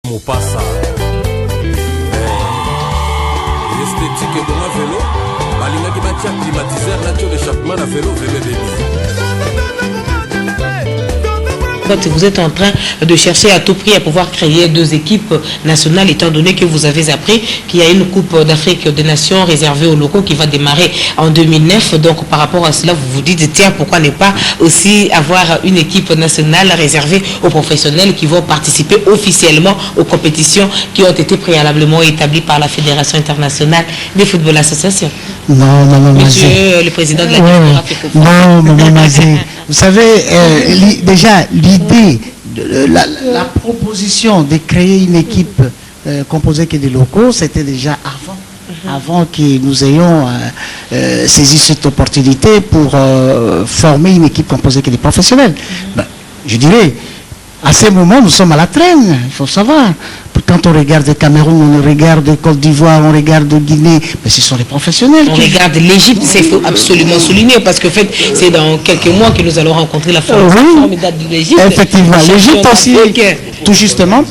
Mopassa. Esthétique et bon vélo. Balinga qui bâtit un climatiseur, nature d'échappement à vélo, vélo. Vous êtes en train de chercher à tout prix à pouvoir créer deux équipes nationales, étant donné que vous avez appris qu'il y a une Coupe d'Afrique des Nations réservée aux locaux qui va démarrer en 2009. Donc par rapport à cela, vous vous dites, tiens, pourquoi ne pas aussi avoir une équipe nationale réservée aux professionnels qui vont participer officiellement aux compétitions qui ont été préalablement établies par la Fédération internationale des football associations. Non, Monsieur le président de la Non, Maman Mazé. Vous savez, déjà, l'idée, la proposition de créer une équipe composée que des locaux, c'était déjà avant que nous ayons saisi cette opportunité pour former une équipe composée que des professionnels. Je dirais, à ce moment, nous sommes à la traîne, il faut savoir. Quand on regarde le Cameroun, on regarde Côte d'Ivoire, on regarde Guinée, mais ce sont les professionnels. On regarde l'Égypte, c'est absolument souligner, parce que en fait, c'est dans quelques mois que nous allons rencontrer la formidable de l'Égypte. Effectivement, l'Égypte aussi, tout justement.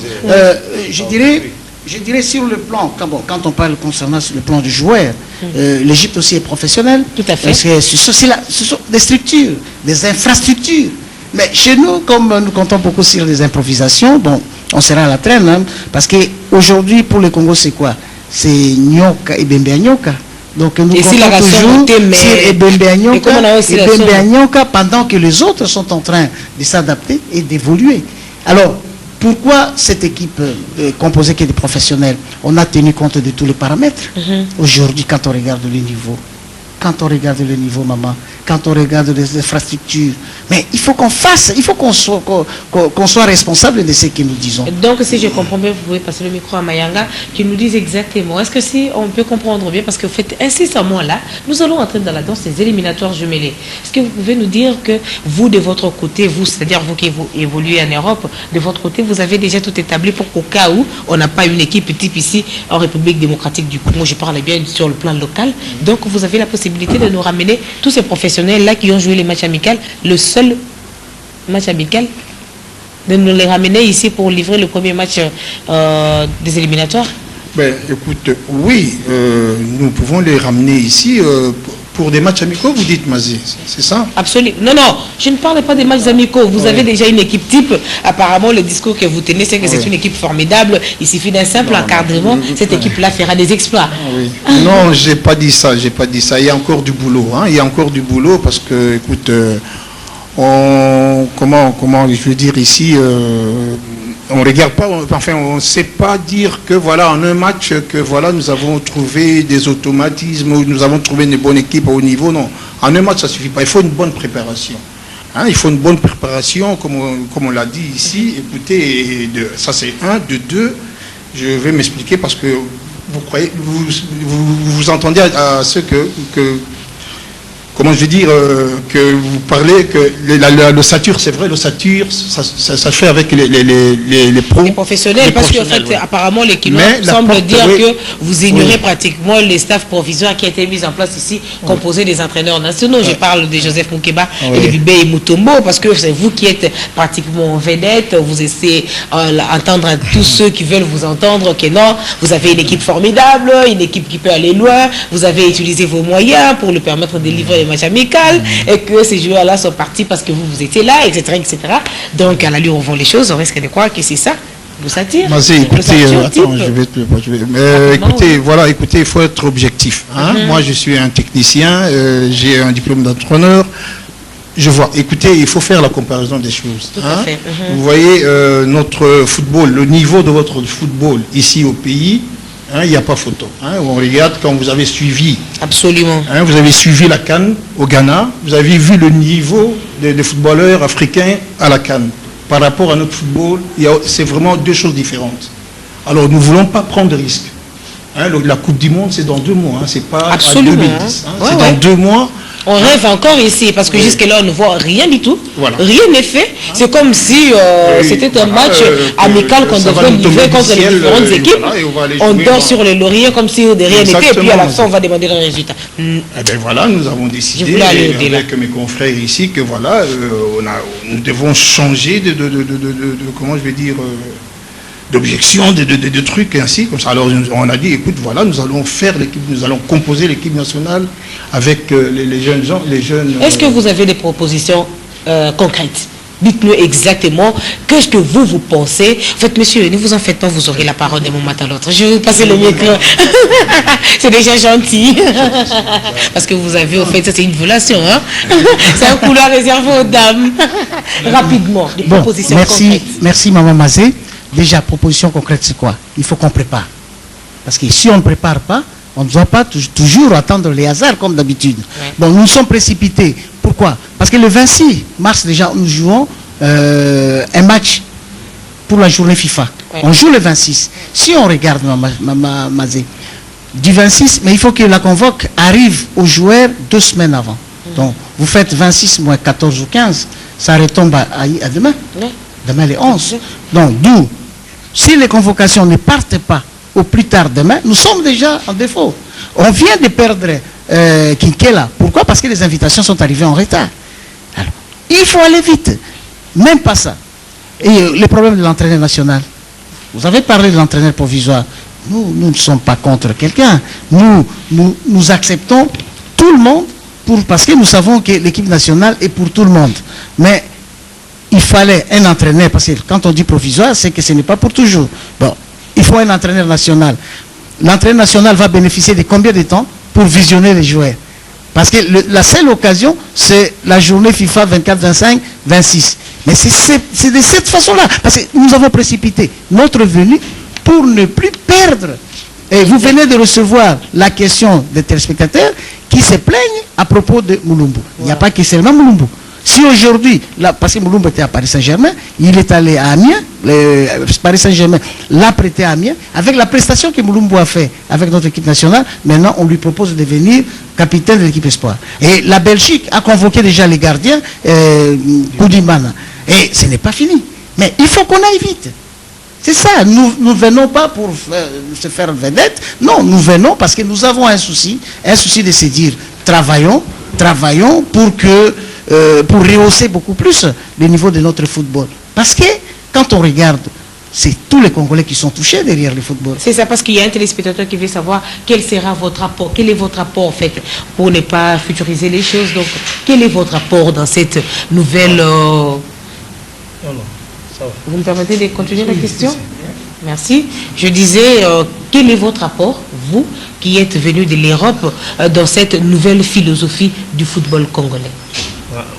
Je dirais sur le plan, quand on parle concernant le plan du joueur, l'Égypte aussi est professionnelle. Tout à fait. Parce que ce sont des structures, des infrastructures. Mais chez nous, comme nous comptons beaucoup sur les improvisations, bon, on sera à la traîne, hein, parce qu'aujourd'hui, pour le Congo, c'est quoi? C'est Nyoka et Bembe Nyoka. Donc nous comptons toujours sur Bembe Nyoka pendant que les autres sont en train de s'adapter et d'évoluer. Alors, pourquoi cette équipe composée que des professionnels? On a tenu compte de tous les paramètres. Aujourd'hui, quand on regarde le niveau, maman, quand on regarde les infrastructures, mais il faut qu'on fasse, il faut qu'on soit responsable de ce que nous disons. Donc, si je comprends bien, vous pouvez passer le micro à Mayanga, qui nous dise exactement, est-ce que si on peut comprendre bien, parce que vous faites incessamment là, nous allons entrer dans la danse des éliminatoires jumelés. Est-ce que vous pouvez nous dire que vous, de votre côté, vous, c'est-à-dire vous qui évoluez en Europe, de votre côté, vous avez déjà tout établi pour qu'au cas où on n'a pas une équipe type ici en République démocratique du Congo, je parle bien sur le plan local, donc vous avez la possibilité de nous ramener tous ces professionnels-là qui ont joué les matchs amicaux, le seul match amical, de nous les ramener ici pour livrer le premier match des éliminatoires? Écoute, oui, nous pouvons les ramener ici pour des matchs amicaux, vous dites, Mazé, c'est ça? Absolument. Non, je ne parle pas des matchs amicaux. Vous avez déjà une équipe type. Apparemment, le discours que vous tenez, c'est que c'est une équipe formidable. Il suffit d'un simple encadrement. Cette équipe-là fera des exploits. Non, j'ai pas dit ça. Il y a encore du boulot. Hein. Il y a encore du boulot parce que, écoute, comment je veux dire ici, on regarde pas, enfin, on ne sait pas dire que voilà, en un match, que voilà, nous avons trouvé des automatismes, ou nous avons trouvé une bonne équipe au niveau. Non, en un match, ça ne suffit pas. Il faut une bonne préparation. Hein, il faut une bonne préparation, comme on l'a dit ici. Écoutez, ça c'est un. De deux, je vais m'expliquer parce que vous entendez à ce que comment je veux dire, que vous parlez que l'ossature, c'est vrai, l'ossature, ça se fait avec les pros. Les professionnels, parce qu'en fait, apparemment, les kilos semblent dire que vous ignorez pratiquement les staffs provisoires qui ont été mis en place ici, composés des entraîneurs nationaux. Je parle de Joseph Moukeba et de Bibé et Mutombo, parce que c'est vous qui êtes pratiquement en vedette, vous essayez d'entendre à tous ceux qui veulent vous entendre que non, vous avez une équipe formidable, une équipe qui peut aller loin, vous avez utilisé vos moyens pour le permettre de livrer match amical et que ces joueurs-là sont partis parce que vous étiez là, etc., etc. Donc, à l'allure où vont les choses, on risque de croire que c'est ça. Vous s'attire. Écoutez, écoutez, il faut être objectif. Hein? Moi, je suis un technicien, j'ai un diplôme d'entraîneur. Je vois. Écoutez, il faut faire la comparaison des choses. Tout à fait. Vous voyez, notre football, le niveau de votre football ici au pays, il n'y a pas photo. On regarde quand vous avez suivi. Absolument. Vous avez suivi la CAN au Ghana. Vous avez vu le niveau des footballeurs africains à la CAN. Par rapport à notre football, c'est vraiment deux choses différentes. Alors, nous ne voulons pas prendre de risques. La Coupe du Monde, c'est dans 2 mois. C'est pas absolument, à 2010. C'est dans 2 mois. On rêve encore ici, parce que jusque-là, on ne voit rien du tout. Voilà. Rien n'est fait. C'est comme si c'était un match amical qu'on devait livrer contre les différentes équipes. On dort sur le laurier comme si de rien n'était, et puis à la fin, on va demander le résultat. Eh bien voilà, nous avons décidé avec mes confrères ici que voilà, nous devons changer comment je vais dire, d'objections, de trucs et ainsi, comme ça. Alors on a dit, écoute, voilà, nous allons faire l'équipe, nous allons composer l'équipe nationale avec les jeunes gens, les jeunes... Est-ce que vous avez des propositions concrètes? Dites-nous exactement qu'est-ce que vous pensez. En fait, monsieur, ne vous en faites pas, vous aurez la parole d'un moment à l'autre. Je vais vous passer le micro. C'est déjà gentil. Parce que vous avez, au fait, ça c'est une violation. Hein? C'est un couloir réservé aux dames. Rapidement, des propositions concrètes. Merci, Maman Mazé. Déjà, proposition concrète, c'est quoi? Il faut qu'on prépare. Parce que si on ne prépare pas, on ne doit pas toujours attendre les hasards comme d'habitude. Ouais. Bon, nous sommes précipités. Pourquoi? Parce que le 26 mars, déjà, nous jouons un match pour la journée FIFA. Ouais. On joue le 26. Si on regarde, Maman Mazé, du 26, mais il faut que la convoque arrive aux joueurs 2 semaines avant. Donc, vous faites 26 moins 14 ou 15, ça retombe à demain. Ouais. Demain, les 11. Donc, d'où, si les convocations ne partent pas au plus tard demain, nous sommes déjà en défaut. On vient de perdre Kinkela. Pourquoi? Parce que les invitations sont arrivées en retard. Alors, il faut aller vite. Même pas ça. Et le problème de l'entraîneur national. Vous avez parlé de l'entraîneur provisoire. Nous ne sommes pas contre quelqu'un. Nous acceptons tout le monde parce que nous savons que l'équipe nationale est pour tout le monde. Mais il fallait un entraîneur, parce que quand on dit provisoire, c'est que ce n'est pas pour toujours. Bon. Il faut un entraîneur national. L'entraîneur national va bénéficier de combien de temps pour visionner les joueurs? Parce que la seule occasion, c'est la journée FIFA 24, 25, 26. Mais c'est de cette façon-là. Parce que nous avons précipité notre venue pour ne plus perdre. Et vous venez de recevoir la question des téléspectateurs qui se plaignent à propos de Mulumbu. Il n'y a pas que seulement Mulumbu. Si aujourd'hui, parce que Mulumbu était à Paris Saint-Germain, il est allé à Amiens, Paris Saint-Germain l'a prêté à Amiens, avec la prestation que Mulumbu a fait avec notre équipe nationale, maintenant on lui propose de devenir capitaine de l'équipe Espoir. Et la Belgique a convoqué déjà les gardiens, Koudimana. Et ce n'est pas fini. Mais il faut qu'on aille vite. C'est ça, nous ne venons pas pour se faire vedette, non, nous venons parce que nous avons un souci de se dire, travaillons pour rehausser beaucoup plus le niveau de notre football. Parce que quand on regarde, c'est tous les Congolais qui sont touchés derrière le football. C'est ça, parce qu'il y a un téléspectateur qui veut savoir quel sera votre apport, quel est votre apport en fait, pour ne pas futuriser les choses. Donc, quel est votre apport dans cette nouvelle... Non, ça va. Vous me permettez de continuer la question? Merci. Je disais, quel est votre apport, vous, qui êtes venu de l'Europe, dans cette nouvelle philosophie du football congolais?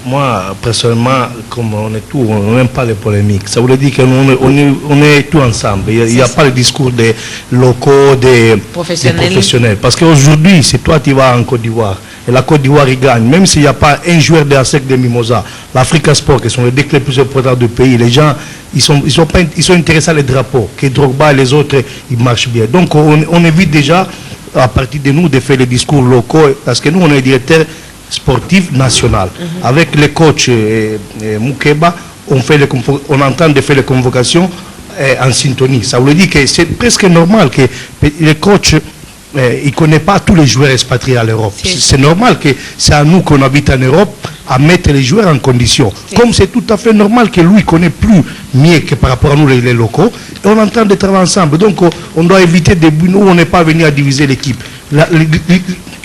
Moi, personnellement, comme on est tout, on n'aime pas les polémiques. Ça voulait dire qu'on est tout ensemble. Il n'y a pas le discours des locaux, des professionnels. Parce qu'aujourd'hui, c'est toi qui vas en Côte d'Ivoire. Et la Côte d'Ivoire, il gagne. Même s'il n'y a pas un joueur de la SEC de Mimosa, l'Africa Sport, qui sont les deux clubs plus importants du pays, les gens, ils sont intéressés à les drapeaux. Que Drogba et les autres, ils marchent bien. Donc, on évite déjà, à partir de nous, de faire les discours locaux. Parce que nous, on est directeur sportif national. Avec les coachs Moukeba, on est en train de faire les convocations en syntonie. Ça veut dire que c'est presque normal que les coachs il ne connaît pas tous les joueurs expatriés à l'Europe. C'est normal que c'est à nous qu'on habite en Europe à mettre les joueurs en condition. Comme c'est tout à fait normal que lui connaît plus mieux que par rapport à nous les locaux. Et on est en train de travailler ensemble. Donc on doit éviter des buts où on n'est pas venu à diviser l'équipe.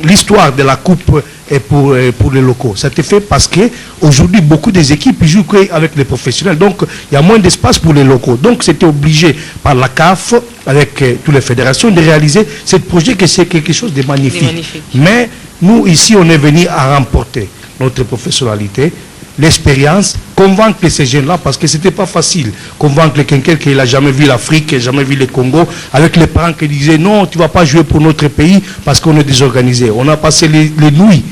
L'histoire de la coupe est pour les locaux. Ça te fait parce que aujourd'hui beaucoup des équipes jouent avec les professionnels. Donc il y a moins d'espace pour les locaux. Donc c'était obligé par la CAF avec toutes les fédérations de réaliser ce projet que c'est quelque chose de magnifique. Mais nous ici on est venu à remporter notre professionnalité, l'expérience, convaincre ces jeunes-là, parce que c'était pas facile, convaincre quelqu'un qui n'a jamais vu l'Afrique, qui n'a jamais vu le Congo, avec les parents qui disaient non, tu ne vas pas jouer pour notre pays parce qu'on est désorganisé. On a passé les nuits.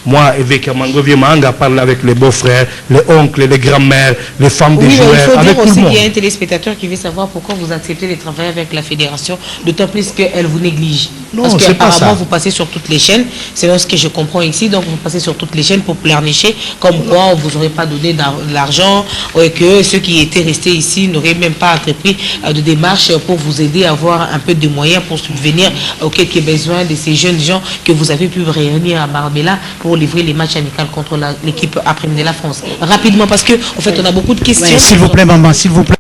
Moi, avec Amangovie Manga, parle avec les beaux-frères, les oncles, les grands-mères, les femmes des joueurs. Il faut avec dire aussi qu'il y a un téléspectateur qui veut savoir pourquoi vous acceptez de travailler avec la fédération, d'autant plus qu'elle vous néglige. Non, parce qu'apparemment, vous pas passez sur toutes les chaînes, c'est ce que je comprends ici, donc vous passez sur toutes les chaînes pour pleurnicher, comme quoi on ne vous aurait pas donné de l'argent, et que ceux qui étaient restés ici n'auraient même pas entrepris de démarches pour vous aider à avoir un peu de moyens pour subvenir aux quelques besoins de ces jeunes gens que vous avez pu réunir à Marbella pour livrer les matchs amicaux contre l'équipe après de la France. Rapidement, parce que en fait, on a beaucoup de questions. S'il vous plaît, maman, s'il vous plaît.